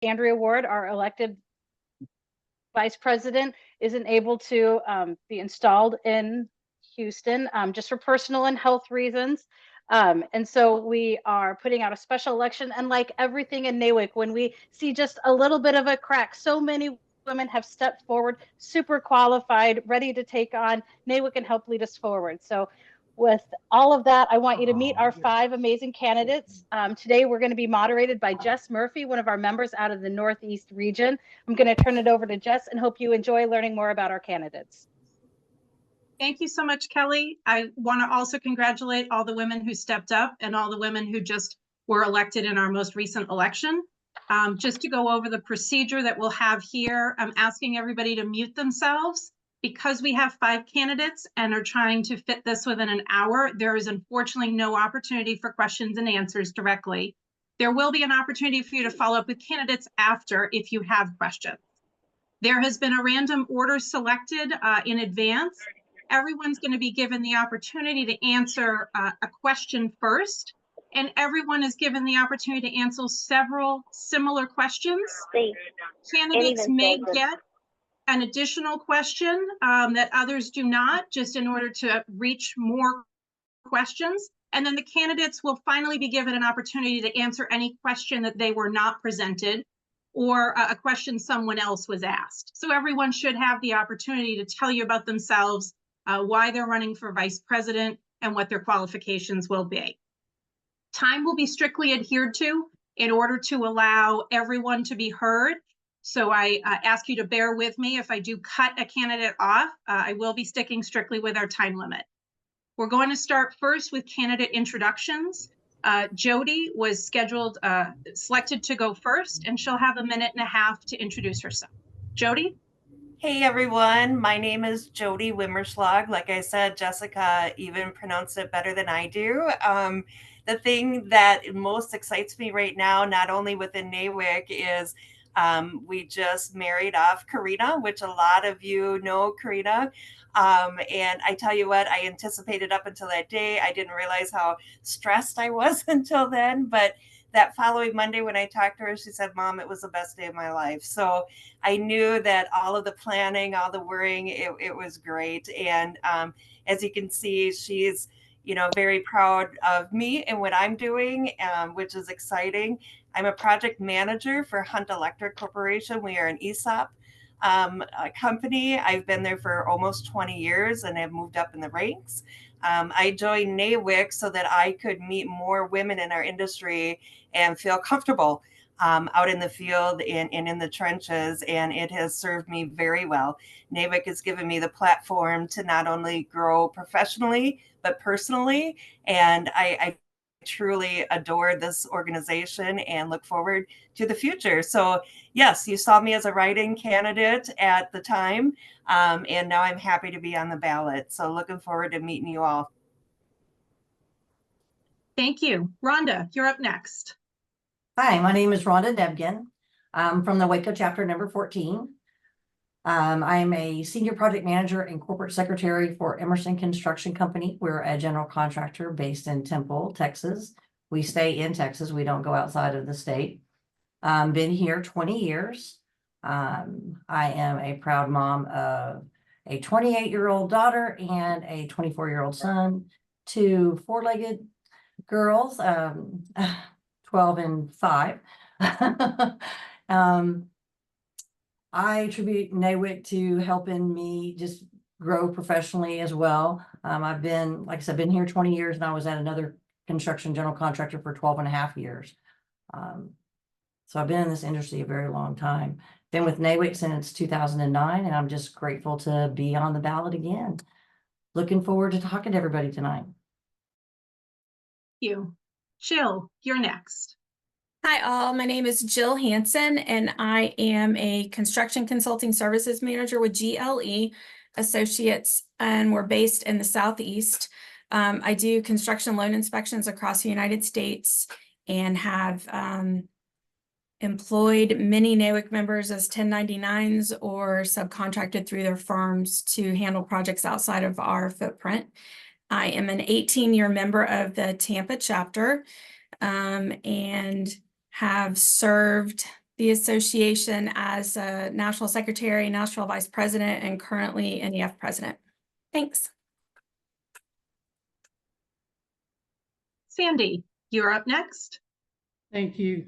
Andrea Ward, our elected vice president, isn't able to be installed in Houston just for personal and health reasons. And so we are putting out a special election. And like everything in NAWIC, when we see just a little bit of a crack, so many women have stepped forward, super qualified, ready to take on NAWIC and help lead us forward. So with all of that, I want you to meet our 5 amazing candidates. Today, we're going to be moderated by Jess Murphy, one of our members out of the Northeast region. I'm going to turn it over to Jess and hope you enjoy learning more about our candidates. Thank you so much, Kelly. I want to also congratulate all the women who stepped up and all the women who just were elected in our most recent election. Just to go over the procedure that we'll have here, I'm asking everybody to mute themselves. Because we have 5 candidates and are trying to fit this within an hour, there is unfortunately no opportunity for questions and answers directly. There will be an opportunity for you to follow up with candidates after if you have questions. There has been a random order selected in advance. Everyone's going to be given the opportunity to answer a question first, and everyone is given the opportunity to answer several similar questions. Candidates may get an additional question that others do not, just in order to reach more questions. And then the candidates will finally be given an opportunity to answer any question that they were not presented or a question someone else was asked. So everyone should have the opportunity to tell you about themselves, why they're running for vice president, and what their qualifications will be. Time will be strictly adhered to in order to allow everyone to be heard. So I ask you to bear with me if I do cut a candidate off. I will be sticking strictly with our time limit. We're going to start first with candidate introductions. Jody was selected to go first, and she'll have 1.5 minutes to introduce herself. Jody? Hey everyone, my name is Jody Wimmerschlag. Like I said, Jessica even pronounced it better than I do. The thing that most excites me right now, not only within NAWIC, is we just married off Karina, which a lot of you know Karina. And I tell you what, I anticipated up until that day. I didn't realize how stressed I was until then, but that following Monday when I talked to her, she said, Mom, it was the best day of my life. So I knew that all of the planning, all the worrying, it was great. And as you can see, she's, very proud of me and what I'm doing, which is exciting. I'm a project manager for Hunt Electric Corporation. We are an ESOP company. I've been there for almost 20 years and have moved up in the ranks. I joined NAWIC so that I could meet more women in our industry and feel comfortable out in the field and in the trenches, and it has served me very well. NAWIC has given me the platform to not only grow professionally, but personally, and I truly adore this organization and look forward to the future. So yes, you saw me as a write-in candidate at the time, and now I'm happy to be on the ballot. So looking forward to meeting you all. Thank you. Rhonda, you're up next. Hi, my name is Rhonda Debgen. I'm from the Waco chapter number 14. I'm a senior project manager and corporate secretary for Emerson Construction Company. We're a general contractor based in Temple, Texas. We stay in Texas. We don't go outside of the state. Been here 20 years. I am a proud mom of a 28-year-old daughter and a 24-year-old son, 2 four-legged girls, 12 and 5. I attribute NAWIC to helping me just grow professionally as well. I've been, like I said, been here 20 years, and I was at another construction general contractor for 12.5 years. So I've been in this industry a very long time. Been with NAWIC since 2009, and I'm just grateful to be on the ballot again. Looking forward to talking to everybody tonight. Thank you. Jill, you're next. Hi all, my name is Jill Hansen, and I am a construction consulting services manager with GLE Associates, and we're based in the Southeast. I do construction loan inspections across the United States and have employed many NAWIC members as 1099s or subcontracted through their firms to handle projects outside of our footprint. I am an 18-year member of the Tampa chapter and have served the association as a national secretary, national vice president, and currently NEF president. Thanks. Sandy, you're up next. Thank you.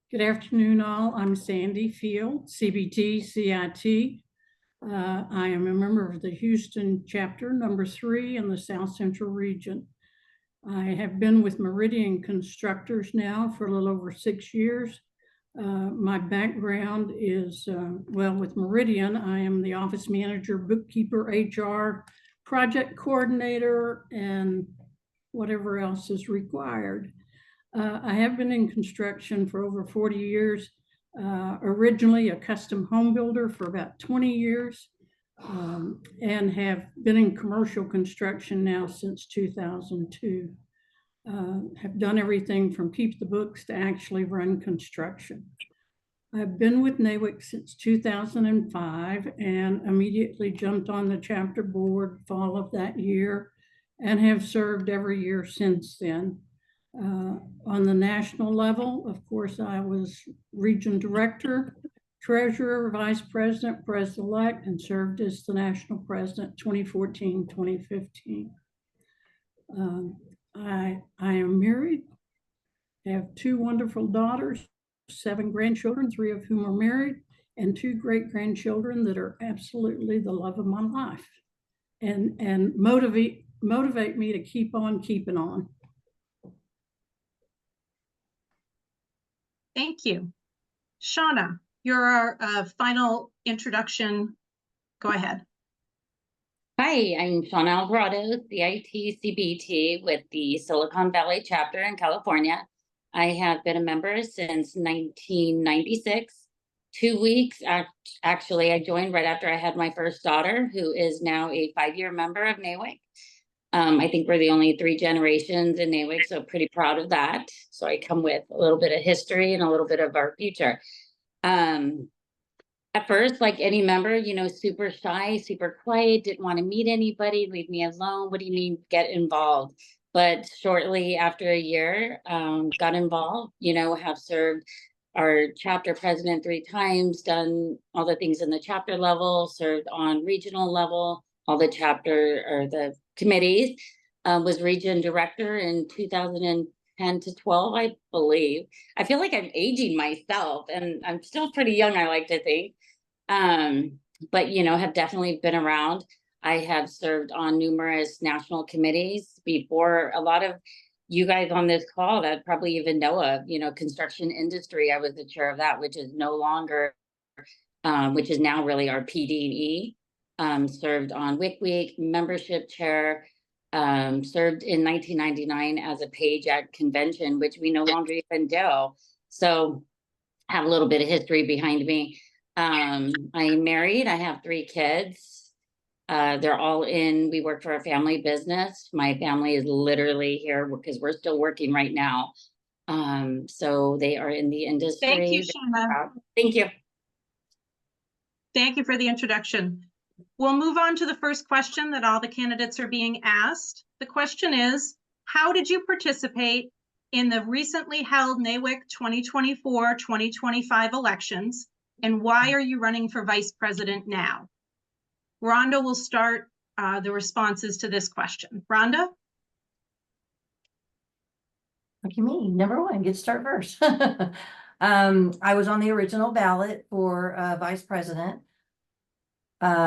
Good afternoon, all. I'm Sandy Field, CBT, CIT. I am a member of the Houston chapter number 3 in the South Central region. I have been with Meridian Constructors now for a little over 6 years. My background is, with Meridian, I am the office manager, bookkeeper, HR, project coordinator, and whatever else is required. I have been in construction for over 40 years, originally a custom home builder for about 20 years, and have been in commercial construction now since 2002. Have done everything from keep the books to actually run construction. I've been with NAWIC since 2005 and immediately jumped on the chapter board fall of that year and have served every year since then. On the national level, of course, I was region director, treasurer, vice president, president-elect, and served as the national president 2014, 2015. I am married, I have 2 wonderful daughters, 7 grandchildren, 3 of whom are married, and 2 great-grandchildren that are absolutely the love of my life and motivate me to keep on keeping on. Thank you. Shauna, your final introduction. Go ahead. Hi, I'm Shauna Alvarado, CIT CBT with the Silicon Valley chapter in California. I have been a member since 1996. 2 weeks, actually, I joined right after I had my first daughter, who is now a 5-year member of NAWIC. I think we're the only 3 generations in NAWIC, so pretty proud of that. So I come with a little bit of history and a little bit of our future. At first, like any member, super shy, super quiet, didn't want to meet anybody, leave me alone. What do you mean get involved? But shortly after a year, got involved, have served our chapter president 3 times, done all the things in the chapter level, served on regional level, all the chapter or the committees, was region director in 2010 to 12, I believe. I feel like I'm aging myself and I'm still pretty young, I like to think. But, have definitely been around. I have served on numerous national committees before a lot of you guys on this call that probably even know of, construction industry. I was the chair of that, which is no longer, which is now really our PD&E. Served on WIC Week, membership chair, served in 1999 as a page at convention, which we no longer even do. So have a little bit of history behind me. I'm married, I have 3 kids. They're all we work for a family business. My family is literally here because we're still working right now. So they are in the industry. Thank you, Shauna. Thank you. Thank you for the introduction. We'll move on to the first question that all the candidates are being asked. The question is, how did you participate in the recently held NAWIC 2024-2025 elections, and why are you running for vice president now? Rhonda will start the responses to this question. Rhonda? Look at me, number 1, get to start first. I was on the original ballot for vice president. Why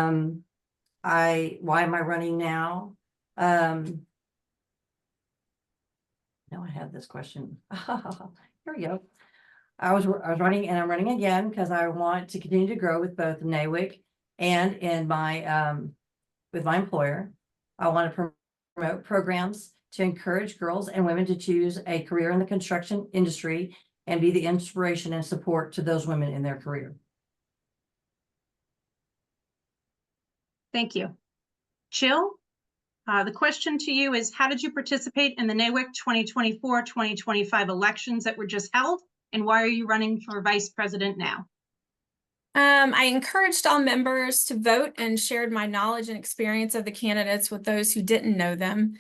am I running now? Now I have this question. Here we go. I was running and I'm running again because I want to continue to grow with both NAWIC and in my with my employer. I want to promote programs to encourage girls and women to choose a career in the construction industry and be the inspiration and support to those women in their career. Thank you. Jill, the question to you is, how did you participate in the NAWIC 2024-2025 elections that were just held, and why are you running for vice president now? I encouraged all members to vote and shared my knowledge and experience of the candidates with those who didn't know them.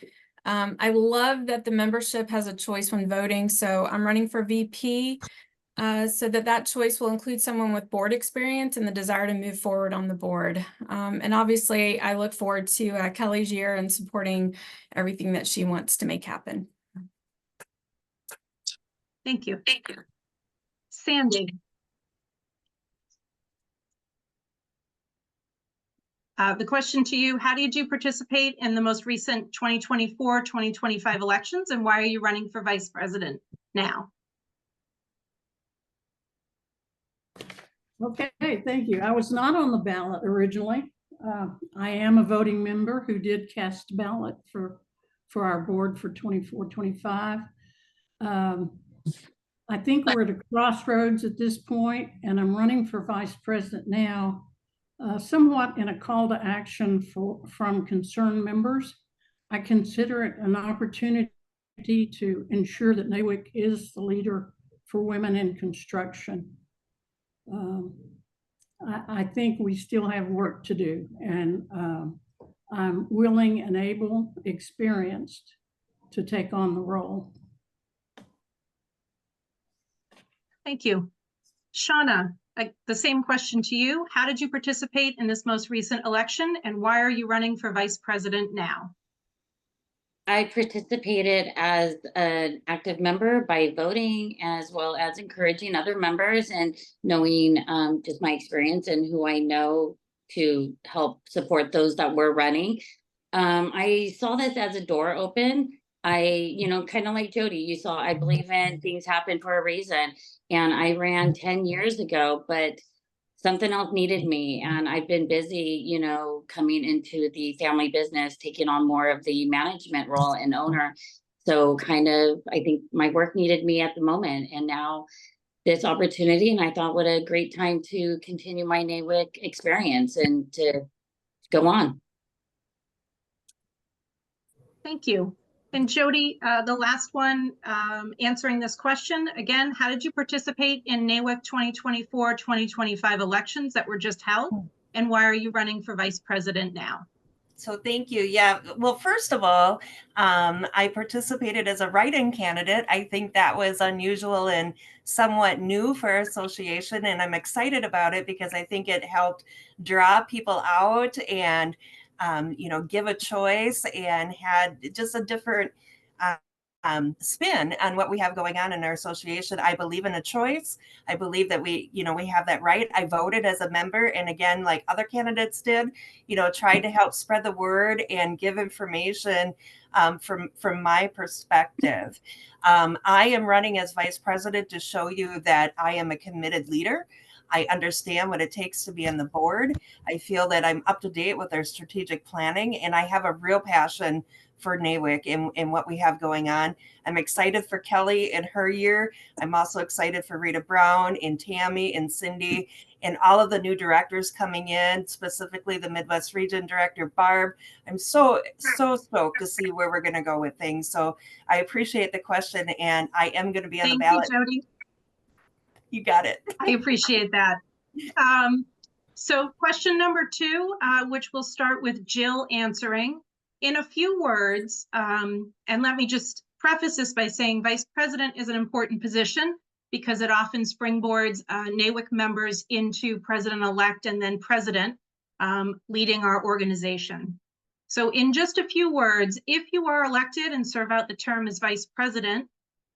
I love that the membership has a choice when voting, so I'm running for VP. so that choice will include someone with board experience and the desire to move forward on the board. And obviously, I look forward to Kelly's year and supporting everything that she wants to make happen. Thank you. Sandy. The question to you, how did you participate in the most recent 2024-2025 elections, and why are you running for vice president now? Okay, thank you. I was not on the ballot originally. I am a voting member who did cast a ballot for our board for 24-25. I think we're at a crossroads at this point, and I'm running for vice president now, somewhat in a call to action from concerned members. I consider it an opportunity to ensure that NAWIC is the leader for women in construction. I think we still have work to do, and I'm willing and able, experienced to take on the role. Thank you. Shauna, the same question to you. How did you participate in this most recent election, and why are you running for vice president now? I participated as an active member by voting, as well as encouraging other members and knowing just my experience and who I know to help support those that were running. I saw this as a door open. Kind of like Jody, you saw, I believe in things happen for a reason. And I ran 10 years ago, but something else needed me. And I've been busy, coming into the family business, taking on more of the management role and owner. So I think my work needed me at the moment. And now this opportunity, and I thought what a great time to continue my NAWIC experience and to go on. Thank you. And Jody, the last one answering this question, again, how did you participate in NAWIC 2024-2025 elections that were just held? And why are you running for vice president now? So thank you. Yeah. Well, first of all, I participated as a write-in candidate. I think that was unusual and somewhat new for our association. And I'm excited about it because I think it helped draw people out and give a choice and had just a different spin on what we have going on in our association. I believe in a choice. I believe that we have that right. I voted as a member, and again, like other candidates did, tried to help spread the word and give information from my perspective. I am running as vice president to show you that I am a committed leader. I understand what it takes to be on the board. I feel that I'm up to date with our strategic planning, and I have a real passion for NAWIC and what we have going on. I'm excited for Kelly and her year. I'm also excited for Rita Brown and Tammy and Cindy and all of the new directors coming in, specifically the Midwest Region Director, Barb. I'm so stoked to see where we're going to go with things. So I appreciate the question, and I am going to be on the ballot. Thank you, Jody. You got it. I appreciate that. So question number 2, which we'll start with Jill answering. In a few words, and let me just preface this by saying vice president is an important position because it often springboards NAWIC members into president-elect and then president leading our organization. So in just a few words, if you are elected and serve out the term as vice president,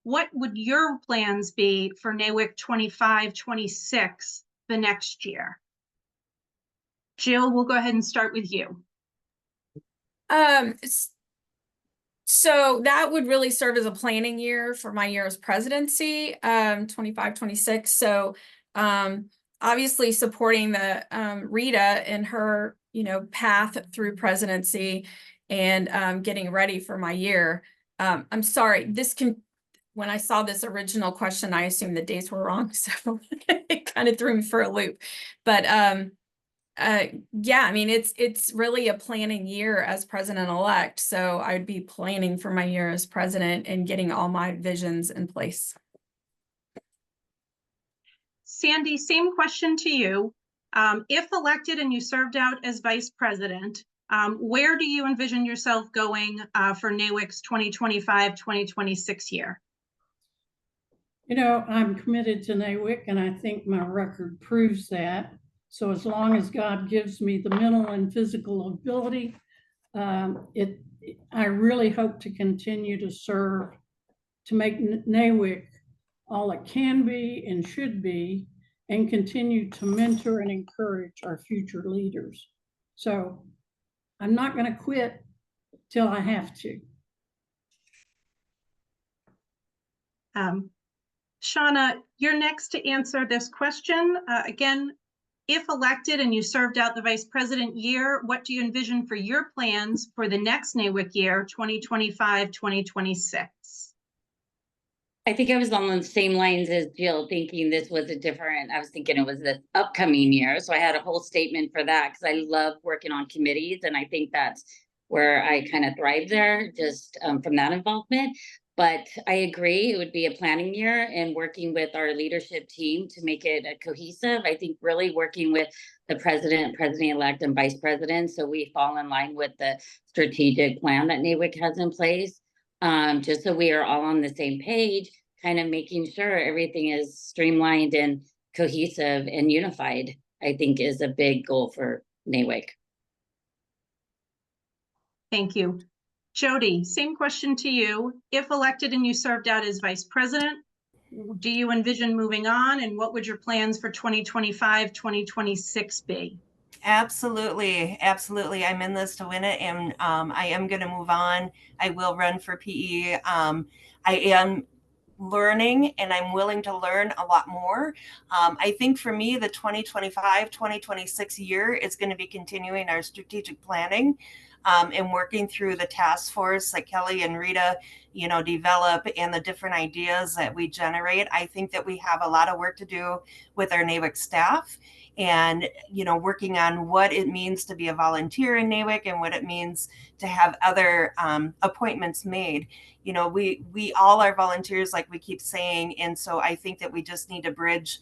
what would your plans be for NAWIC 25-26 the next year? Jill, we'll go ahead and start with you. So that would really serve as a planning year for my year as presidency, 25-26. So obviously supporting the Rita in her, path through presidency and getting ready for my year. I'm sorry, when I saw this original question, I assumed the dates were wrong, so it kind of threw me for a loop. But yeah, I mean, it's really a planning year as president-elect. So I would be planning for my year as president and getting all my visions in place. Sandy, same question to you. If elected and you served out as vice president, where do you envision yourself going for NAWIC's 2025-2026 year? You know, I'm committed to NAWIC, and I think my record proves that. So as long as God gives me the mental and physical ability, I really hope to continue to serve, to make NAWIC all it can be and should be, and continue to mentor and encourage our future leaders. So I'm not going to quit till I have to. Shauna, you're next to answer this question. Again, if elected and you served out the vice president year, what do you envision for your plans for the next NAWIC year, 2025, 2026? I think I was on the same lines as Jill, thinking this was I was thinking it was this upcoming year. So I had a whole statement for that because I love working on committees. And I think that's where I kind of thrive there, just from that involvement. But I agree, it would be a planning year and working with our leadership team to make it a cohesive. I think really working with the president-elect, and vice president, so we fall in line with the strategic plan that NAWIC has in place. Just so we are all on the same page, kind of making sure everything is streamlined and cohesive and unified, I think is a big goal for NAWIC. Thank you. Jody, same question to you. If elected and you served out as vice president, do you envision moving on, and what would your plans for 2025, 2026 be? Absolutely. Absolutely. I'm in this to win it. And I am going to move on. I will run for PE. I am learning, and I'm willing to learn a lot more. I think for me, the 2025, 2026 year is going to be continuing our strategic planning and working through the task force that Kelly and Rita, develop, and the different ideas that we generate. I think that we have a lot of work to do with our NAWIC staff, and working on what it means to be a volunteer in NAWIC and what it means to have other appointments made. We all are volunteers, like we keep saying, and so I think that we just need to bridge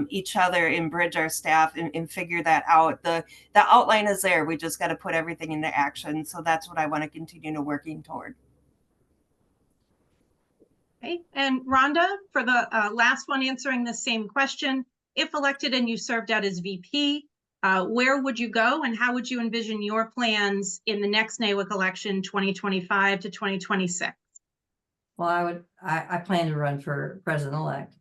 each other and bridge our staff and figure that out. The outline is there. We just got to put everything into action. So that's what I want to continue to working toward. Okay, and Rhonda, for the last one answering the same question, if elected and you served out as VP, where would you go, and how would you envision your plans in the next NAWIC election, 2025 to 2026? Well, I plan to run for president-elect.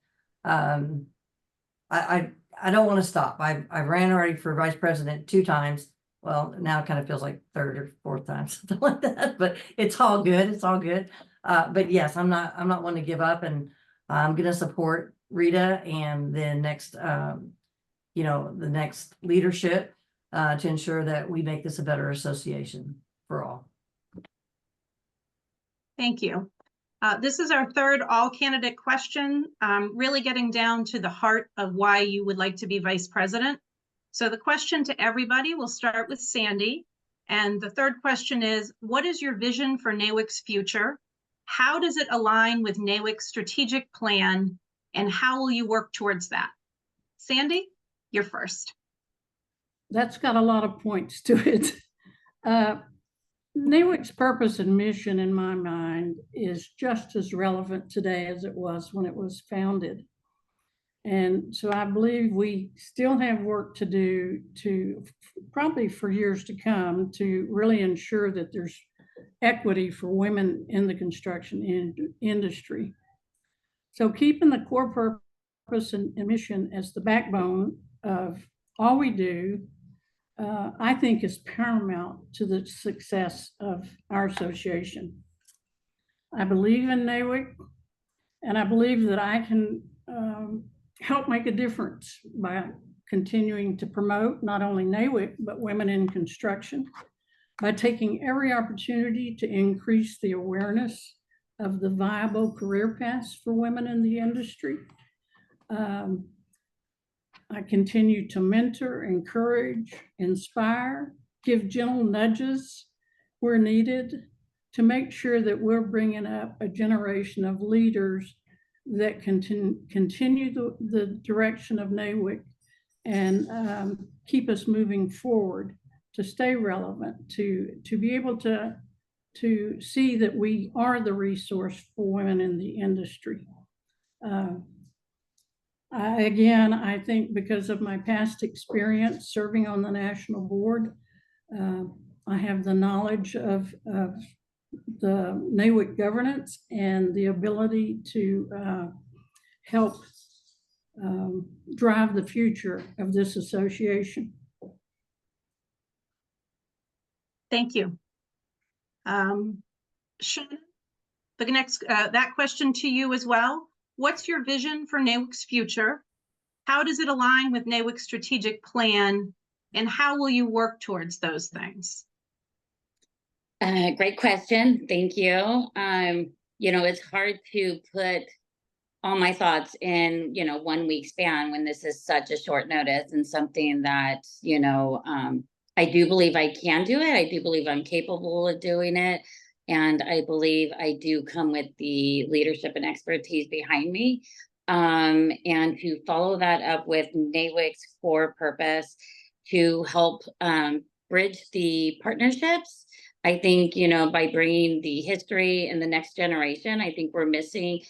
I don't want to stop. I ran already for vice president 2 times. Well, now it kind of feels like 3rd or 4th time, something like that, but it's all good. It's all good. But yes, I'm not one to give up, and I'm going to support Rita and the next, the next leadership to ensure that we make this a better association for all. Thank you. This is our 3rd all candidate question, really getting down to the heart of why you would like to be vice president. So the question to everybody, we'll start with Sandy. And the 3rd question is, what is your vision for NAWIC's future? How does it align with NAWIC's strategic plan? And how will you work towards that? Sandy, you're first. That's got a lot of points to it. NAWIC's purpose and mission, in my mind, is just as relevant today as it was when it was founded. And so I believe we still have work to do to probably for years to come to really ensure that there's equity for women in the construction industry. So keeping the core purpose and mission as the backbone of all we do, I think is paramount to the success of our association. I believe in NAWIC, and I believe that I can help make a difference by continuing to promote not only NAWIC, but women in construction, by taking every opportunity to increase the awareness of the viable career paths for women in the industry. I continue to mentor, encourage, inspire, give gentle nudges where needed to make sure that we're bringing up a generation of leaders that continue the direction of NAWIC and keep us moving forward, to stay relevant, to be able to see that we are the resource for women in the industry. I think because of my past experience serving on the national board, I have the knowledge of the NAWIC governance and the ability to help drive the future of this association. Thank you. Shannon, the next, that question to you as well. What's your vision for NAWIC's future? How does it align with NAWIC's strategic plan? And how will you work towards those things? Great question. Thank you. It's hard to put all my thoughts in, 1 week span when this is such a short notice and something that, I do believe I can do it. I do believe I'm capable of doing it. And I believe I do come with the leadership and expertise behind me. And to follow that up with NAWIC's core purpose to help bridge the partnerships. I think, by bringing the history and the next generation, I think we're missing,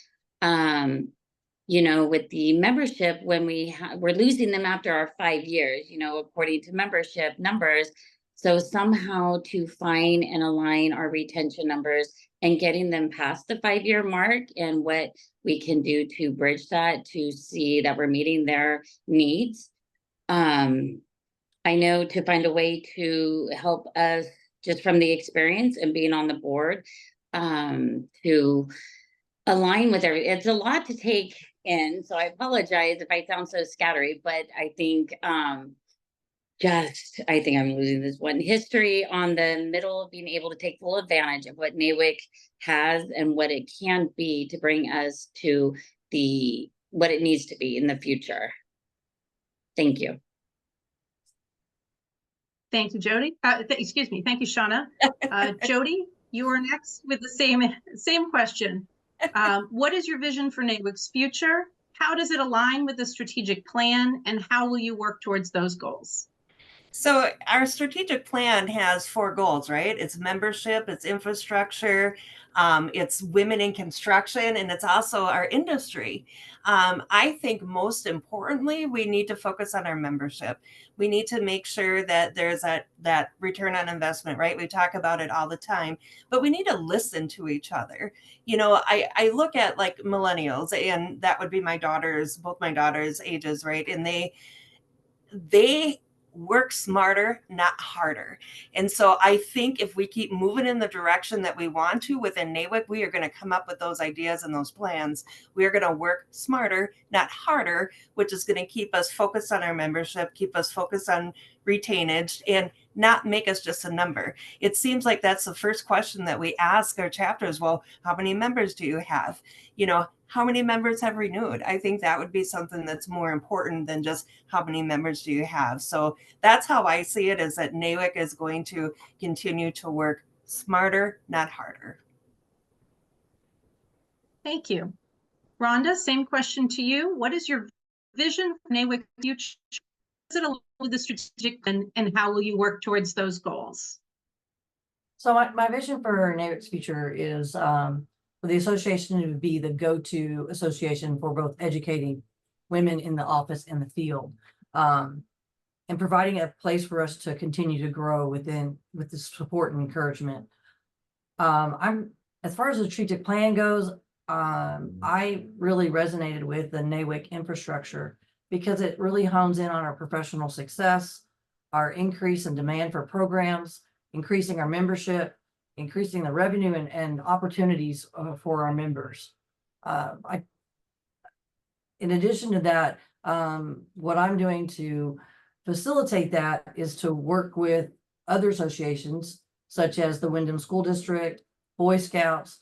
with the membership when we're losing them after our 5 years, according to membership numbers. So somehow to find and align our retention numbers and getting them past the 5-year mark and what we can do to bridge that to see that we're meeting their needs. I know to find a way to help us just from the experience and being on the board to align with it's a lot to take in. So I apologize if I sound so scattery, but I think I think I'm losing this one. History on the middle of being able to take full advantage of what NAWIC has and what it can be to bring us to what it needs to be in the future. Thank you. Thank you, Jody. Excuse me. Thank you, Shauna. Jody, you are next with the same question. What is your vision for NAWIC's future? How does it align with the strategic plan? And how will you work towards those goals? So our strategic plan has 4 goals, right? It's membership, it's infrastructure, it's women in construction, and it's also our industry. I think most importantly, we need to focus on our membership. We need to make sure that there's that return on investment, right? We talk about it all the time, but we need to listen to each other. I look at like millennials, and that would be both my daughters' ages, right? And they work smarter, not harder. And so I think if we keep moving in the direction that we want to within NAWIC, we are going to come up with those ideas and those plans. We are going to work smarter, not harder, which is going to keep us focused on our membership, keep us focused on retainage, and not make us just a number. It seems like that's the first question that we ask our chapters. Well, how many members do you have? How many members have renewed? I think that would be something that's more important than just how many members do you have. So that's how I see it, is that NAWIC is going to continue to work smarter, not harder. Thank you. Rhonda, same question to you. What is your vision for NAWIC future? Is it along with the strategic plan, and how will you work towards those goals? So my vision for NAWIC's future is for the association to be the go-to association for both educating women in the office and the field, and providing a place for us to continue to grow with the support and encouragement. As far as the strategic plan goes, I really resonated with the NAWIC infrastructure because it really hones in on our professional success, our increase in demand for programs, increasing our membership, increasing the revenue and opportunities for our members. In addition to that, what I'm doing to facilitate that is to work with other associations such as the Windham School District, Boy Scouts,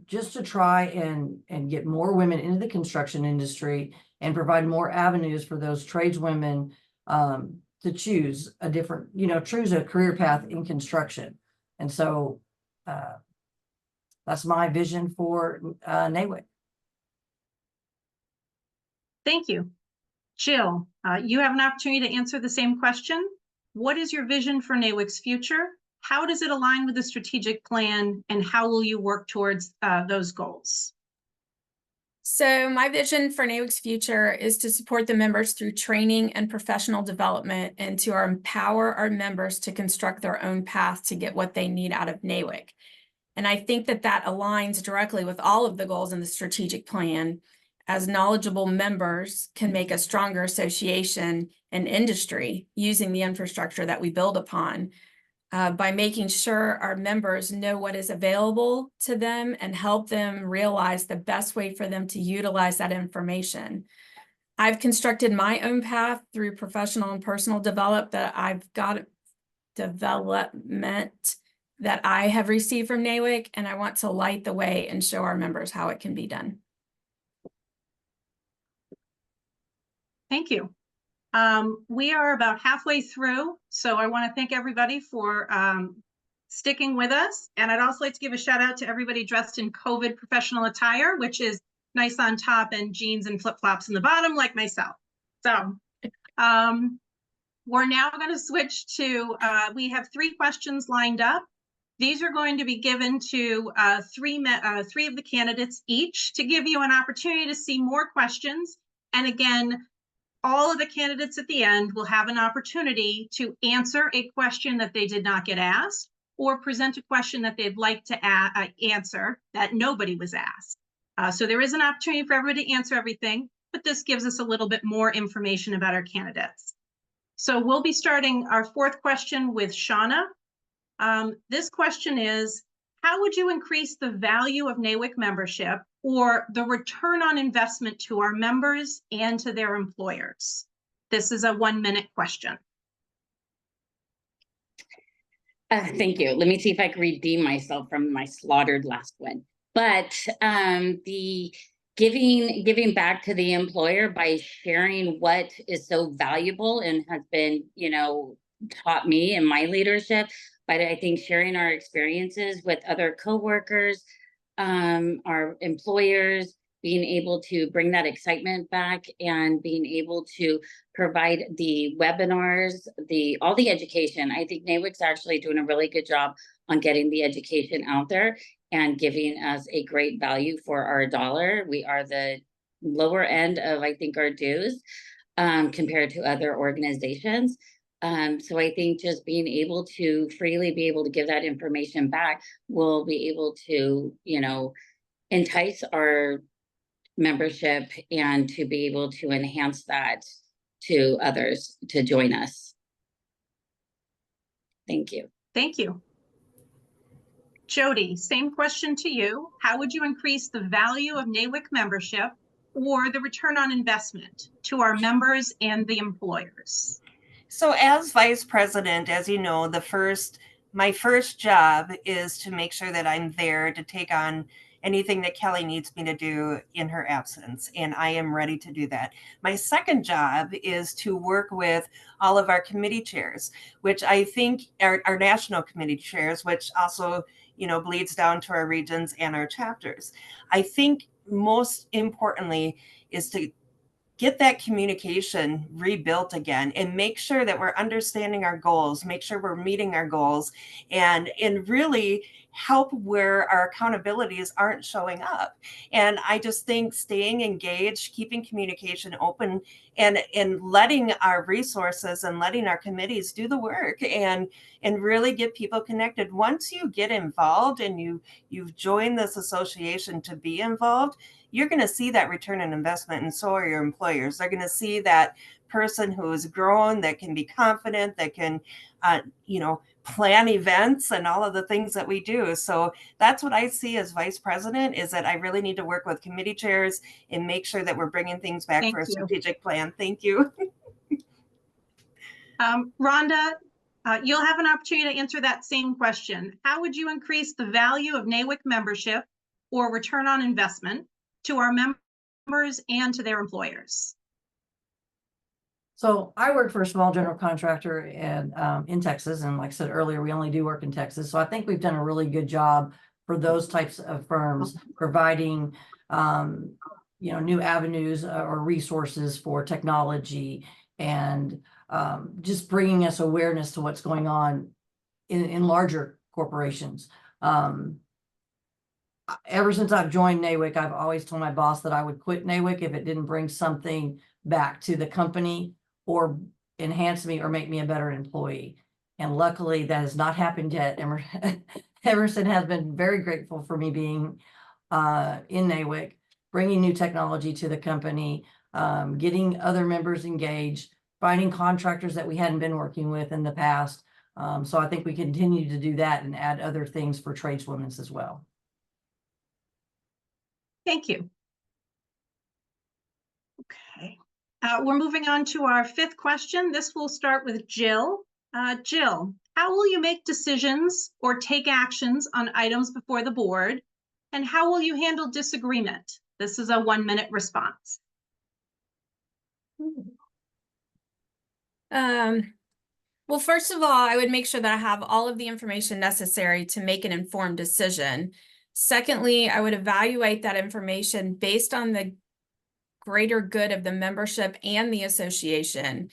just to try and get more women into the construction industry and provide more avenues for those tradeswomen to choose a different, choose a career path in construction. And so that's my vision for NAWIC. Thank you. Jill, you have an opportunity to answer the same question. What is your vision for NAWIC's future? How does it align with the strategic plan, and how will you work towards those goals? So my vision for NAWIC's future is to support the members through training and professional development and to empower our members to construct their own path to get what they need out of NAWIC. And I think that that aligns directly with all of the goals in the strategic plan, as knowledgeable members can make a stronger association and industry using the infrastructure that we build upon. By making sure our members know what is available to them and help them realize the best way for them to utilize that information. I've constructed my own path through professional and personal development that I have received from NAWIC, and I want to light the way and show our members how it can be done. Thank you. We are about halfway through, so I want to thank everybody for sticking with us. And I'd also like to give a shout out to everybody dressed in COVID professional attire, which is nice on top and jeans and flip-flops in the bottom, like myself. So we're now going to switch to, we have 3 questions lined up. These are going to be given to three of the candidates each to give you an opportunity to see more questions. And again, all of the candidates at the end will have an opportunity to answer a question that they did not get asked or present a question that they'd like to answer that nobody was asked. So there is an opportunity for everybody to answer everything, but this gives us a little bit more information about our candidates. So we'll be starting our 4th question with Shauna. This question is, how would you increase the value of NAWIC membership or the return on investment to our members and to their employers? This is a 1-minute question. Thank you. Let me see if I can redeem myself from my slaughtered last one. But the giving back to the employer by sharing what is so valuable and has been, taught me in my leadership. But I think sharing our experiences with other coworkers, our employers, being able to bring that excitement back and being able to provide the webinars, all the education. I think NAWIC's actually doing a really good job on getting the education out there and giving us a great value for our dollar. We are the lower end of, I think, our dues compared to other organizations. So I think just being able to freely be able to give that information back will be able to, entice our membership and to be able to enhance that to others to join us. Thank you. Thank you. Jody, same question to you. How would you increase the value of NAWIC membership or the return on investment to our members and the employers? So as vice president, as you know, my first job is to make sure that I'm there to take on anything that Kelly needs me to do in her absence, and I am ready to do that. My second job is to work with all of our committee chairs, which I think are our national committee chairs, which also, bleeds down to our regions and our chapters. I think most importantly is to get that communication rebuilt again and make sure that we're understanding our goals, make sure we're meeting our goals, and really help where our accountabilities aren't showing up. And I just think staying engaged, keeping communication open, and letting our resources and letting our committees do the work and really get people connected. Once you get involved and you've joined this association to be involved, you're going to see that return on investment, and so are your employers. They're going to see that person who has grown, that can be confident, that can, plan events and all of the things that we do. So that's what I see as vice president, is that I really need to work with committee chairs and make sure that we're bringing things back for a strategic plan. Thank you. Rhonda, you'll have an opportunity to answer that same question. How would you increase the value of NAWIC membership or return on investment to our members and to their employers? So I work for a small general contractor in Texas. And like I said earlier, we only do work in Texas. So I think we've done a really good job for those types of firms, providing, new avenues or resources for technology and just bringing us awareness to what's going on in larger corporations. ever since I've joined NAWIC, I've always told my boss that I would quit NAWIC if it didn't bring something back to the company or enhance me or make me a better employee. And luckily that has not happened yet. Emerson has been very grateful for me being in NAWIC, bringing new technology to the company, getting other members engaged, finding contractors that we hadn't been working with in the past. So I think we continue to do that and add other things for tradeswomen as well. Thank you. Okay, we're moving on to our 5th question. This will start with Jill. Jill, how will you make decisions or take actions on items before the board? And how will you handle disagreement? This is a 1-minute response. Well, first of all, I would make sure that I have all of the information necessary to make an informed decision. Secondly, I would evaluate that information based on the greater good of the membership and the association.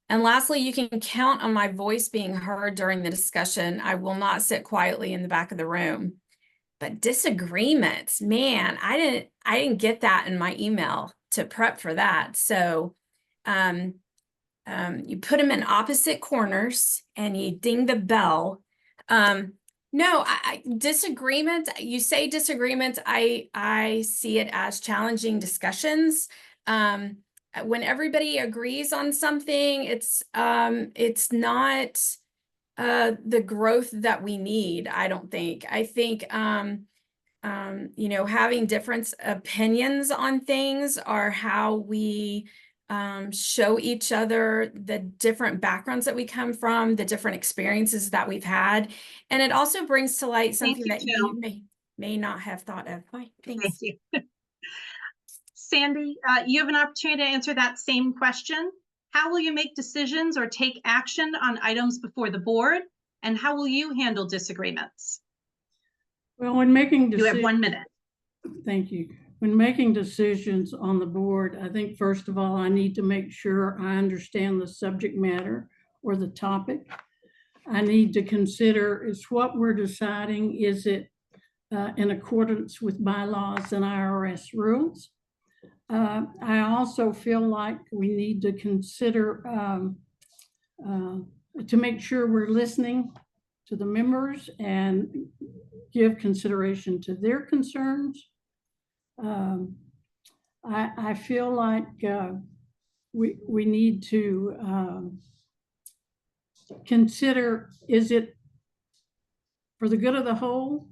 And lastly, you can count on my voice being heard during the discussion. I will not sit quietly in the back of the room. But disagreements, man, I didn't get that in my email to prep for that. So you put them in opposite corners and you ding the bell. No, disagreements, you say disagreements, I see it as challenging discussions. When everybody agrees on something, it's not the growth that we need, I don't think. I think, you know, having different opinions on things are how we show each other the different backgrounds that we come from, the different experiences that we've had. And it also brings to light something that you may not have thought of. Bye. Thanks. Thank you. Sandy, you have an opportunity to answer that same question. How will you make decisions or take action on items before the board? And how will you handle disagreements? Well, when making You decisions. have 1 minute. Thank you. When making decisions on the board, I think first of all, I need to make sure I understand the subject matter or the topic. I need to consider is what we're deciding, is it in accordance with bylaws and IRS rules? I also feel like we need to consider to make sure we're listening to the members and give consideration to their concerns. I feel like we need to consider, is it for the good of the whole?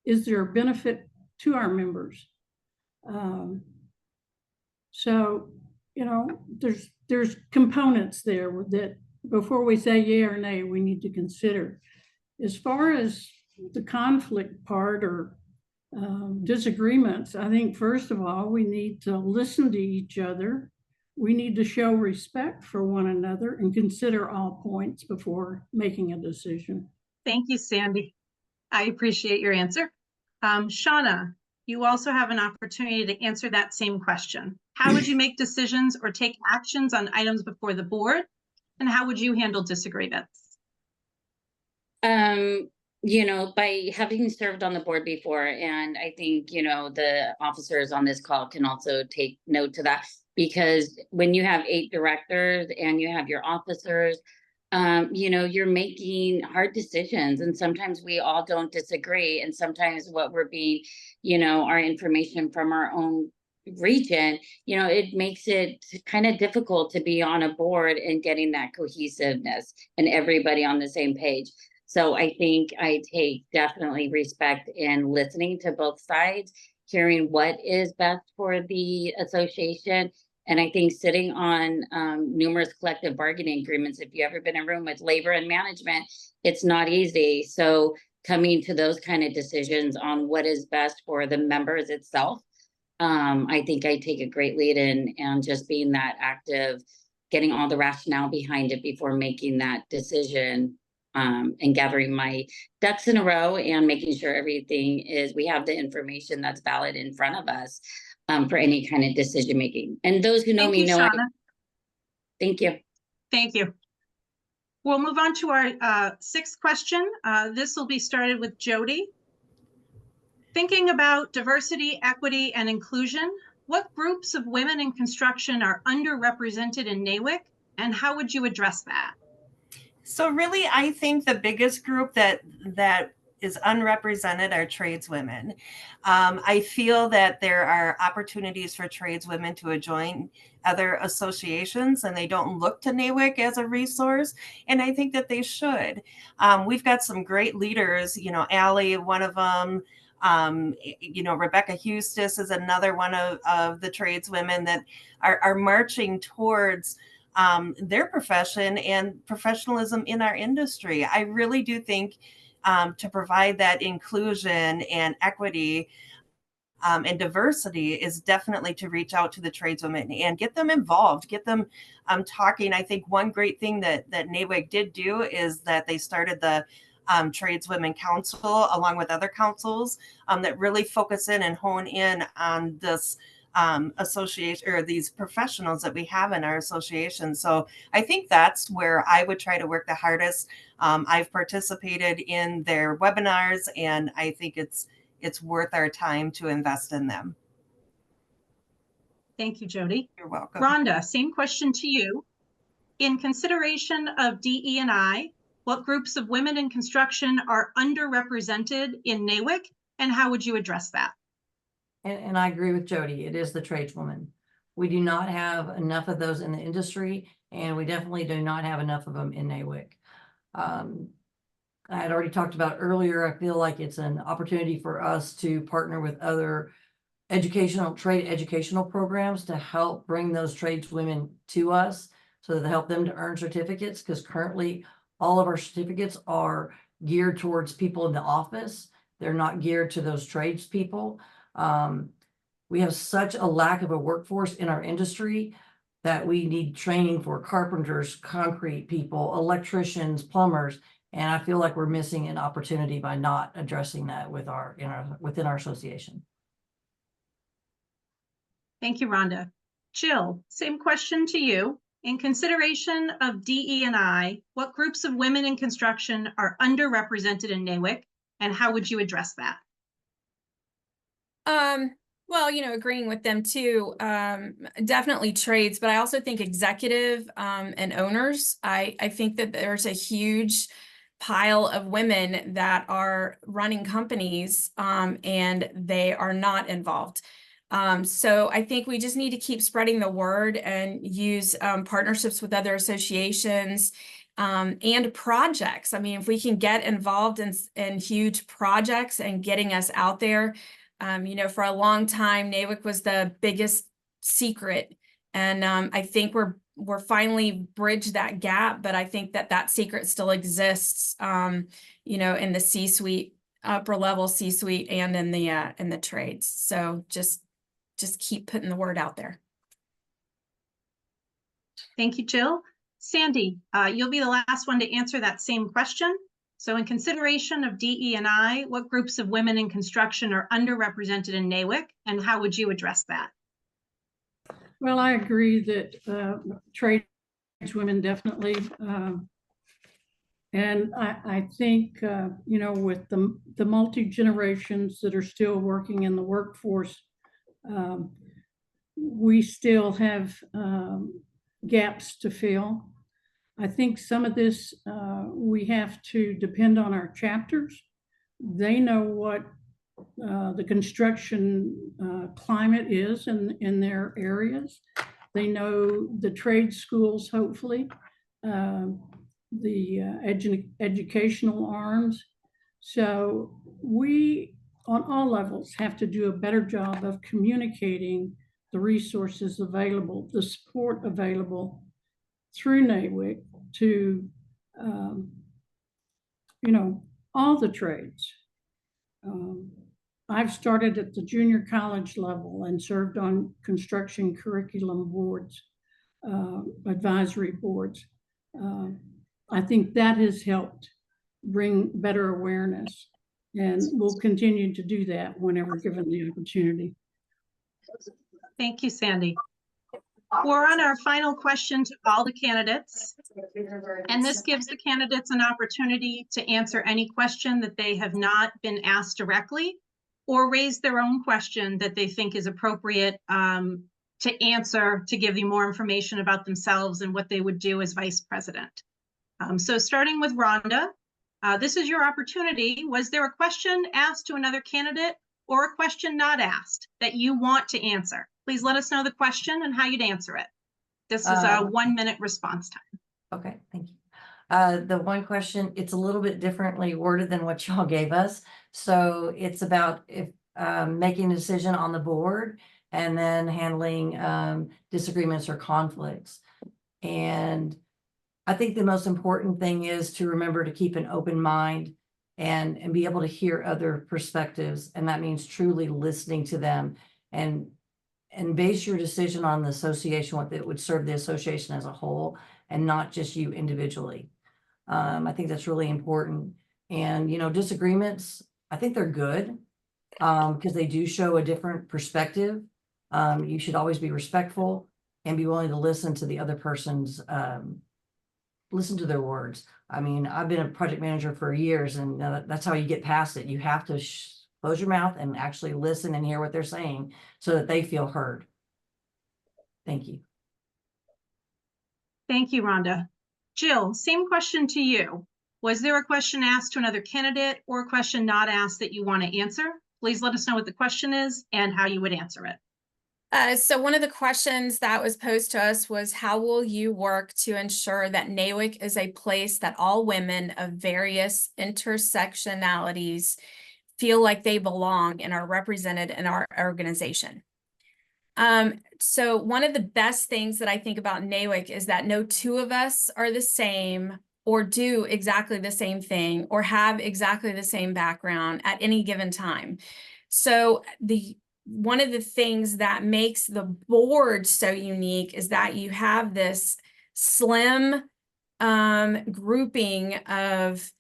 Is there a benefit to our members? So, you know, there's components there that before we say yay or nay, we need to consider. As far as the conflict part or disagreements, I think first of all, we need to listen to each other. We need to show respect for one another and consider all points before making a decision. Thank you, Sandy. I appreciate your answer. Shauna, you also have an opportunity to answer that same question. How would you make decisions or take actions on items before the board? And how would you handle disagreements? You know, by having served on the board before, and I think, you know, the officers on this call can also take note to that, because when you have 8 directors and you have your officers, you know, you're making hard decisions, and sometimes we all don't disagree. And sometimes what we're being, you know, our information from our own region, you know, it makes it kind of difficult to be on a board and getting that cohesiveness and everybody on the same page. So I think I take definitely respect in listening to both sides, hearing what is best for the association. And I think sitting on numerous collective bargaining agreements, if you've ever been in a room with labor and management, it's not easy. So coming to those kind of decisions on what is best for the members itself, I think I take a great lead in and just being that active, getting all the rationale behind it before making that decision. And gathering my ducks in a row and making sure everything is, we have the information that's valid in front of us for any kind of decision making. And those who know me know. Thank you. Thank you. We'll move on to our 6th question. This will be started with Jody. Thinking about diversity, equity, and inclusion, what groups of women in construction are underrepresented in NAWIC, and how would you address that? So really, I think the biggest group that is unrepresented are tradeswomen. I feel that there are opportunities for tradeswomen to join other associations, and they don't look to NAWIC as a resource. And I think that they should. We've got some great leaders. You know, Allie, one of them. You know, Rebecca Hustis is another one of the tradeswomen that are marching towards their profession and professionalism in our industry. I really do think to provide that inclusion and equity and diversity is definitely to reach out to the tradeswomen and get them involved, get them talking. I think one great thing that NAWIC did do is that they started the Tradeswomen Council along with other councils that really focus in and hone in on this association or these professionals that we have in our association. So I think that's where I would try to work the hardest. I've participated in their webinars, and I think it's worth our time to invest in them. Thank you, Jody. You're welcome. Rhonda, same question to you. In consideration of DE&I, what groups of women in construction are underrepresented in NAWIC, and how would you address that? And I agree with Jody. It is the tradeswoman. We do not have enough of those in the industry, and we definitely do not have enough of them in NAWIC. I had already talked about earlier, I feel like it's an opportunity for us to partner with other trade educational programs to help bring those tradeswomen to us so that they help them to earn certificates, because currently all of our certificates are geared towards people in the office. They're not geared to those tradespeople. We have such a lack of a workforce in our industry that we need training for carpenters, concrete people, electricians, plumbers, and I feel like we're missing an opportunity by not addressing that within our association. Thank you, Rhonda. Jill, same question to you. In consideration of DE&I, what groups of women in construction are underrepresented in NAWIC, and how would you address that? Well, you know, agreeing with them too, definitely trades, but I also think executive and owners. I think that there's a huge pile of women that are running companies and they are not involved. So I think we just need to keep spreading the word and use partnerships with other associations and projects. I mean, if we can get involved in huge projects and getting us out there, you know, for a long time, NAWIC was the biggest secret. And I think we're finally bridged that gap, but I think that secret still exists, you know, in the C-suite, upper level C-suite, and in the trades. So just keep putting the word out there. Thank you, Jill. Sandy, you'll be the last one to answer that same question. So in consideration of DE&I, what groups of women in construction are underrepresented in NAWIC, and how would you address that? Well, I agree that tradeswomen definitely, and I think, you know, with the multi-generations that are still working in the workforce, we still have gaps to fill. I think some of this, we have to depend on our chapters. They know what the construction climate is in their areas. They know the trade schools, hopefully, the educational arms. So we, on all levels, have to do a better job of communicating the resources available, the support available through NAWIC to, you know, all the trades. I've started at the junior college level and served on construction curriculum boards, advisory boards. I think that has helped bring better awareness, and we'll continue to do that whenever given the opportunity. Thank you, Sandy. We're on our final question to all the candidates, and this gives the candidates an opportunity to answer any question that they have not been asked directly. or raise their own question that they think is appropriate to answer, to give you more information about themselves and what they would do as vice president. So starting with Rhonda, this is your opportunity. Was there a question asked to another candidate or a question not asked that you want to answer? Please let us know the question and how you'd answer it. This is a 1-minute response time. Okay, thank you. The one question, it's a little bit differently worded than what y'all gave us. So it's about if making a decision on the board and then handling disagreements or conflicts. And I think the most important thing is to remember to keep an open mind and be able to hear other perspectives. And that means truly listening to them and base your decision on the association, what that would serve the association as a whole and not just you individually. I think that's really important. And, you know, disagreements, I think they're good because they do show a different perspective. You should always be respectful and be willing to listen to the other person's, listen to their words. I mean, I've been a project manager for years and that's how you get past it. You have to close your mouth and actually listen and hear what they're saying so that they feel heard. Thank you. Thank you, Rhonda. Jill, same question to you. Was there a question asked to another candidate or a question not asked that you want to answer? Please let us know what the question is and how you would answer it. So one of the questions that was posed to us was, how will you work to ensure that NAWIC is a place that all women of various intersectionalities feel like they belong and are represented in our organization? So one of the best things that I think about NAWIC is that no two of us are the same or do exactly the same thing or have exactly the same background at any given time. So one of the things that makes the board so unique is that you have this slim grouping of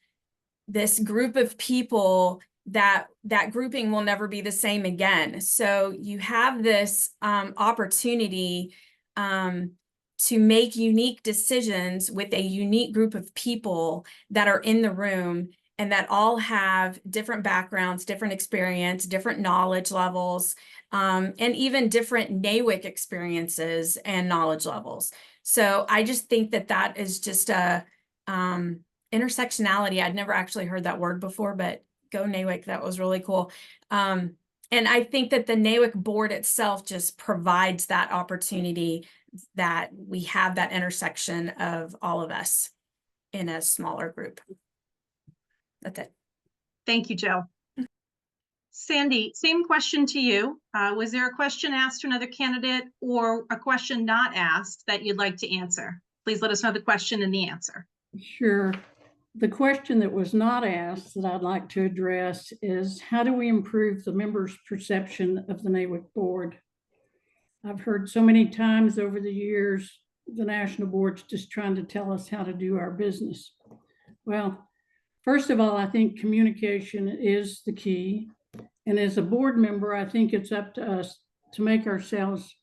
this group of people that grouping will never be the same again. So you have this opportunity to make unique decisions with a unique group of people that are in the room and that all have different backgrounds, different experience, different knowledge levels, and even different NAWIC experiences and knowledge levels. So I just think that that is just a intersectionality. I'd never actually heard that word before, but go NAWIC, that was really cool. And I think that the NAWIC board itself just provides that opportunity that we have that intersection of all of us in a smaller group. That's it. Thank you, Jill. Sandy, same question to you. Was there a question asked to another candidate or a question not asked that you'd like to answer? Please let us know the question and the answer. Sure. The question that was not asked that I'd like to address is, how do we improve the members' perception of the NAWIC board? I've heard so many times over the years, the national board's just trying to tell us how to do our business. Well, first of all, I think communication is the key. And as a board member, I think it's up to us to make ourselves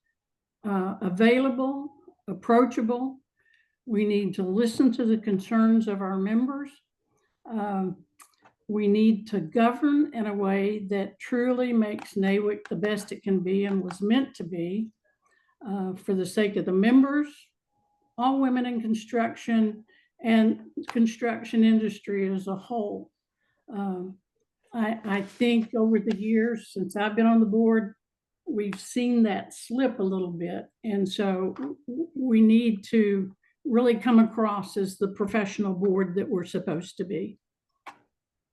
available, approachable. We need to listen to the concerns of our members. We need to govern in a way that truly makes NAWIC the best it can be and was meant to be for the sake of the members, all women in construction, and construction industry as a whole. I think over the years since I've been on the board, we've seen that slip a little bit. And so we need to really come across as the professional board that we're supposed to be.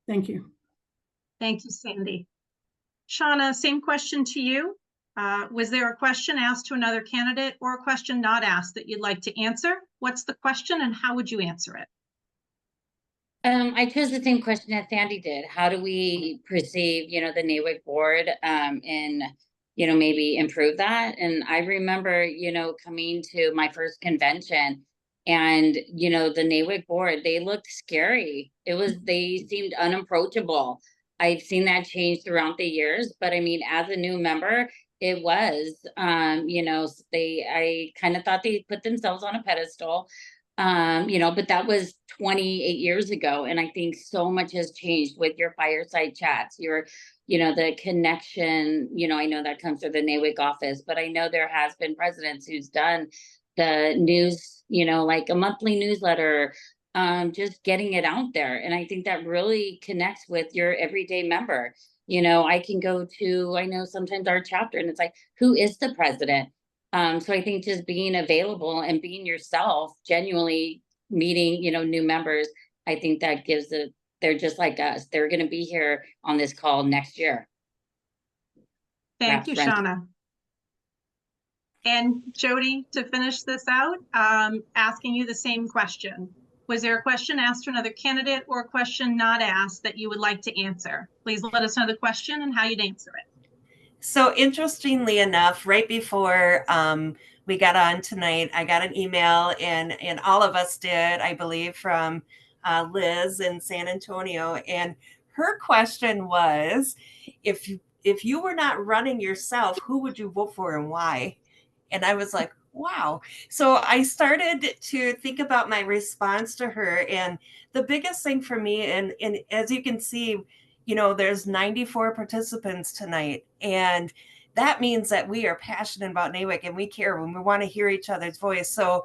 Thank you. Thank you, Sandy. Shauna, same question to you. Was there a question asked to another candidate or a question not asked that you'd like to answer? What's the question and how would you answer it? I chose the same question that Sandy did. How do we perceive, the NAWIC board and, maybe improve that? And I remember, coming to my first convention and, the NAWIC board, they looked scary. They seemed unapproachable. I've seen that change throughout the years, but I mean, as a new member, it was, I kind of thought they put themselves on a pedestal. But that was 28 years ago. And I think so much has changed with your fireside chats, the connection, I know that comes through the NAWIC office, but I know there has been presidents who's done the news, like a monthly newsletter, just getting it out there. And I think that really connects with your everyday member. I can go to, I know sometimes our chapter and it's like, who is the president? So I think just being available and being yourself, genuinely meeting, new members, I think that they're just like us. They're going to be here on this call next year. Thank you, Ralph Renton. Shauna. And Jody, to finish this out, asking you the same question. Was there a question asked to another candidate or a question not asked that you would like to answer? Please let us know the question and how you'd answer it. So interestingly enough, right before we got on tonight, I got an email, and all of us did, I believe, from Liz in San Antonio. And her question was, if you were not running yourself, who would you vote for and why? And I was like, wow. So I started to think about my response to her. And the biggest thing for me, and as you can see, there's 94 participants tonight. And that means that we are passionate about NAWIC and we care when we want to hear each other's voice. So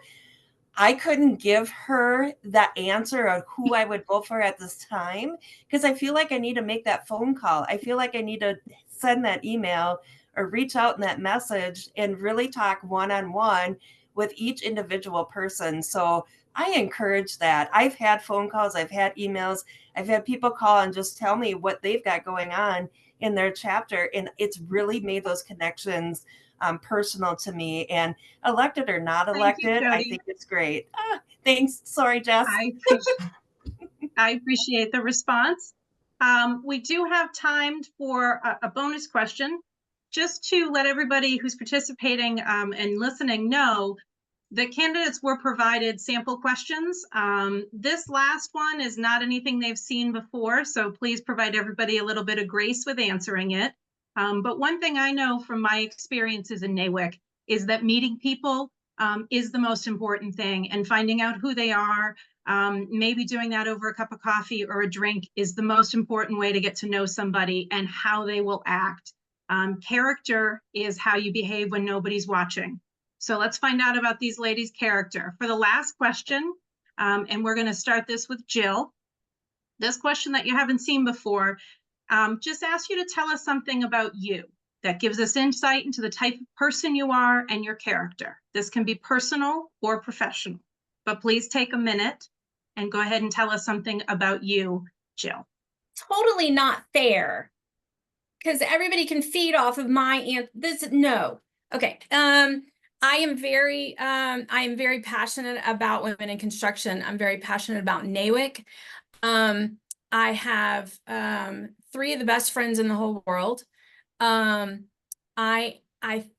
I couldn't give her that answer of who I would vote for at this time, because I feel like I need to make that phone call. I feel like I need to send that email or reach out in that message and really talk one-on-one with each individual person. So I encourage that. I've had phone calls, I've had emails, I've had people call and just tell me what they've got going on in their chapter. And it's really made those connections personal to me. And elected or not elected, I think it's great. Thanks. Sorry, Jess. I appreciate the response. We do have time for a bonus question. Just to let everybody who's participating and listening know, the candidates were provided sample questions. This last one is not anything they've seen before, so please provide everybody a little bit of grace with answering it. But one thing I know from my experiences in NAWIC is that meeting people is the most important thing, and finding out who they are, maybe doing that over a cup of coffee or a drink, is the most important way to get to know somebody and how they will act. Character is how you behave when nobody's watching. So let's find out about these ladies' character. For the last question, and we're going to start this with Jill. This question that you haven't seen before, just ask you to tell us something about you that gives us insight into the type of person you are and your character. This can be personal or professional, but please take a minute and go ahead and tell us something about you, Jill. Totally not fair, because everybody can feed off of my no. Okay. I am very passionate about women in construction. I'm very passionate about NAWIC. I have 3 of the best friends in the whole world. I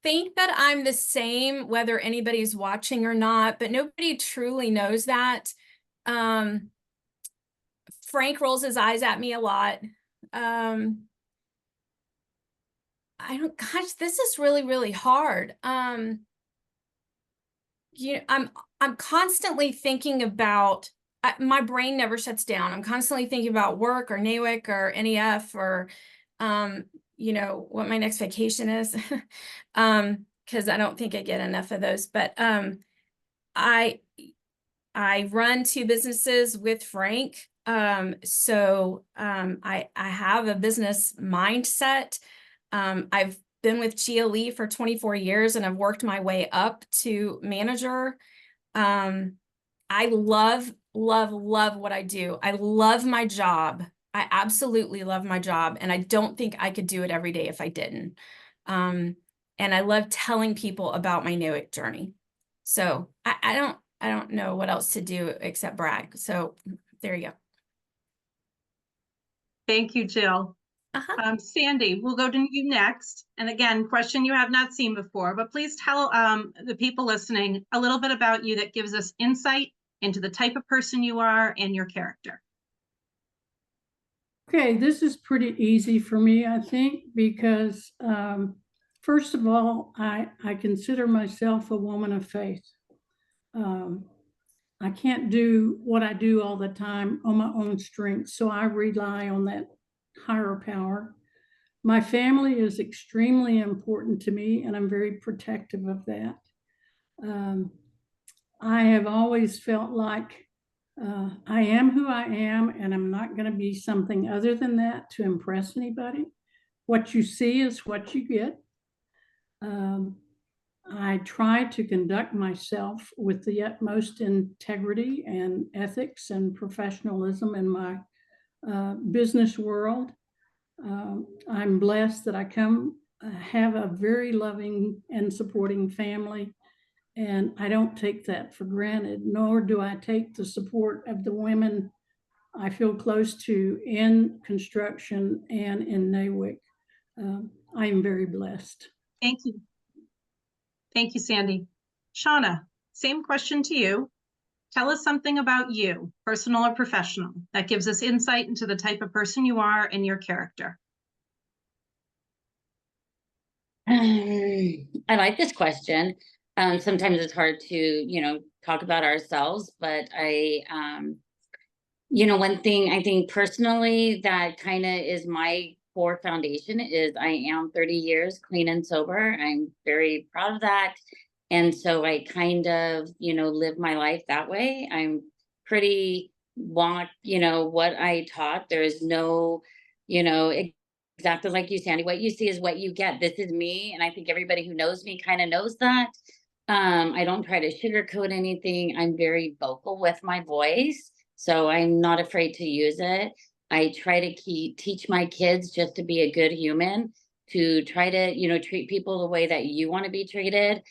think that I'm the same whether anybody's watching or not, but nobody truly knows that. Frank rolls his eyes at me a lot. Gosh, this is really, really hard. I'm constantly thinking about, my brain never shuts down. I'm constantly thinking about work or NAWIC or NEF or, what my next vacation is. Cause I don't think I get enough of those, but, I run 2 businesses with Frank. So I have a business mindset. I've been with GLE for 24 years and I've worked my way up to manager. I love what I do. I love my job. I absolutely love my job. And I don't think I could do it every day if I didn't. And I love telling people about my NAWIC journey. So I don't know what else to do except brag. So there you go. Thank you, Jill. Sandy, we'll go to you next. And again, question you have not seen before, but please tell the people listening a little bit about you that gives us insight into the type of person you are and your character. Okay, this is pretty easy for me, I think, because first of all, I consider myself a woman of faith. I can't do what I do all the time on my own strength, so I rely on that higher power. My family is extremely important to me, and I'm very protective of that. I have always felt like I am who I am, and I'm not going to be something other than that to impress anybody. What you see is what you get. I try to conduct myself with the utmost integrity and ethics and professionalism in my business world. I'm blessed that I have a very loving and supporting family, and I don't take that for granted, nor do I take the support of the women I feel close to in construction and in NAWIC. I am very blessed. Thank you. Thank you, Sandy. Shauna, same question to you. Tell us something about you, personal or professional, that gives us insight into the type of person you are and your character. I like this question. Sometimes it's hard to, talk about ourselves, but one thing I think personally that kind of is my core foundation is I am 30 years clean and sober. I'm very proud of that. And so I kind of, live my life that way. I'm pretty what I taught. There is no, exactly like you, Sandy, what you see is what you get. This is me. And I think everybody who knows me kind of knows that. I don't try to sugarcoat anything. I'm very vocal with my voice. So I'm not afraid to use it. I try to teach my kids just to be a good human, to try to, treat people the way that you want to be treated.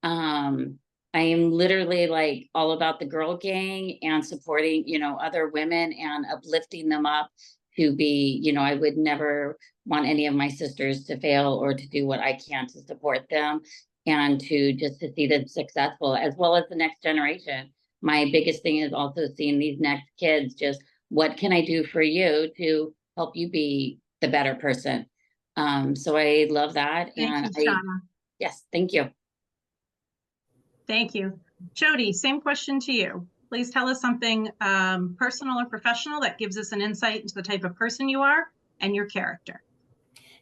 I am literally like all about the girl gang and supporting, other women and uplifting them up to be, I would never want any of my sisters to fail or to do what I can to support them and to see them successful, as well as the next generation. My biggest thing is also seeing these next kids, just what can I do for you to help you be the better person? So I love that. Thank you, Shauna. Yes, thank you. Thank you. Jody, same question to you. Please tell us something personal or professional that gives us an insight into the type of person you are and your character.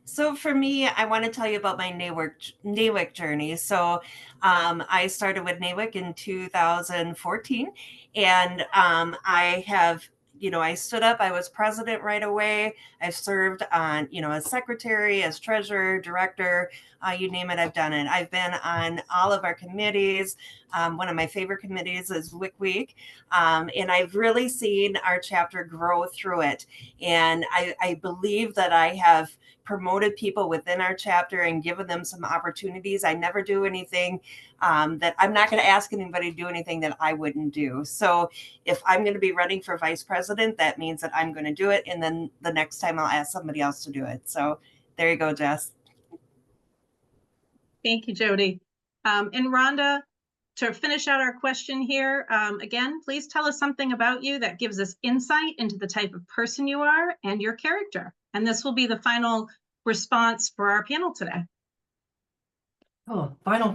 So for me, I want to tell you about my NAWIC journey. So I started with NAWIC in 2014, and I have, I stood up, I was president right away. I've served on, as secretary, as treasurer, director, you name it, I've done it. I've been on all of our committees. One of my favorite committees is WIC Week. And I've really seen our chapter grow through it. And I believe that I have promoted people within our chapter and given them some opportunities. I never do anything that I'm not going to ask anybody to do anything that I wouldn't do. So if I'm going to be running for vice president, that means that I'm going to do it. And then the next time I'll ask somebody else to do it. So there you go, Jess. Thank you, Jody. And Rhonda, to finish out our question here, again, please tell us something about you that gives us insight into the type of person you are and your character. And this will be the final response for our panel today. Oh, final.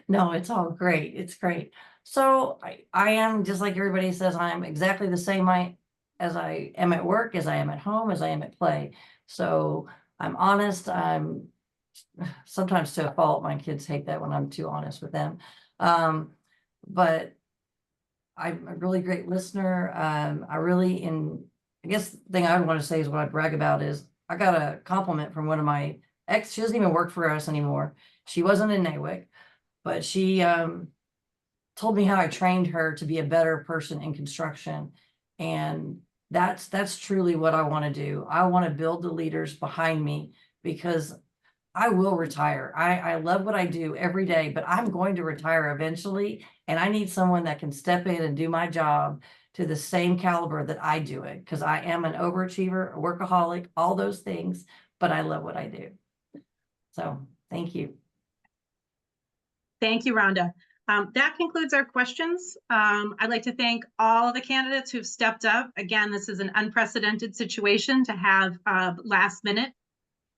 No, it's all great. It's great. So I am, just like everybody says, I'm exactly the same as I am at work, as I am at home, as I am at play. So I'm honest. I'm sometimes to a fault. My kids hate that when I'm too honest with them. But I'm a really great listener. I guess the thing I want to say is what I brag about is I got a compliment from one of my ex. She doesn't even work for us anymore. She wasn't in NAWIC, but she told me how I trained her to be a better person in construction. And that's truly what I want to do. I want to build the leaders behind me, because I will retire. I love what I do every day, but I'm going to retire eventually. And I need someone that can step in and do my job to the same caliber that I do it, because I am an overachiever, a workaholic, all those things, but I love what I do. So thank you. Thank you, Rhonda. That concludes our questions. I'd like to thank all of the candidates who've stepped up. Again, this is an unprecedented situation to have last minute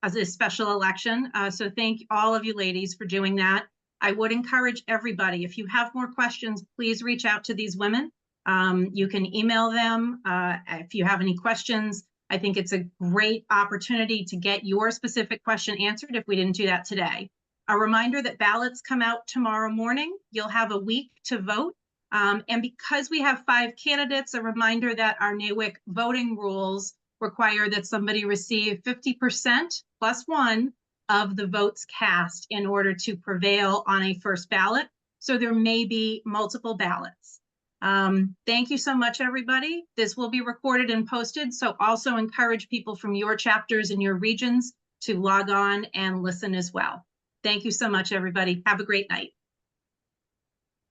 as a special election. So thank all of you ladies for doing that. I would encourage everybody, if you have more questions, please reach out to these women. You can email them if you have any questions. I think it's a great opportunity to get your specific question answered if we didn't do that today. A reminder that ballots come out tomorrow morning. You'll have a week to vote. And because we have 5 candidates, a reminder that our NAWIC voting rules require that somebody receive 50% plus 1 of the votes cast in order to prevail on a first ballot. So there may be multiple ballots. Thank you so much, everybody. This will be recorded and posted. So also encourage people from your chapters and your regions to log on and listen as well. Thank you so much, everybody. Have a great night.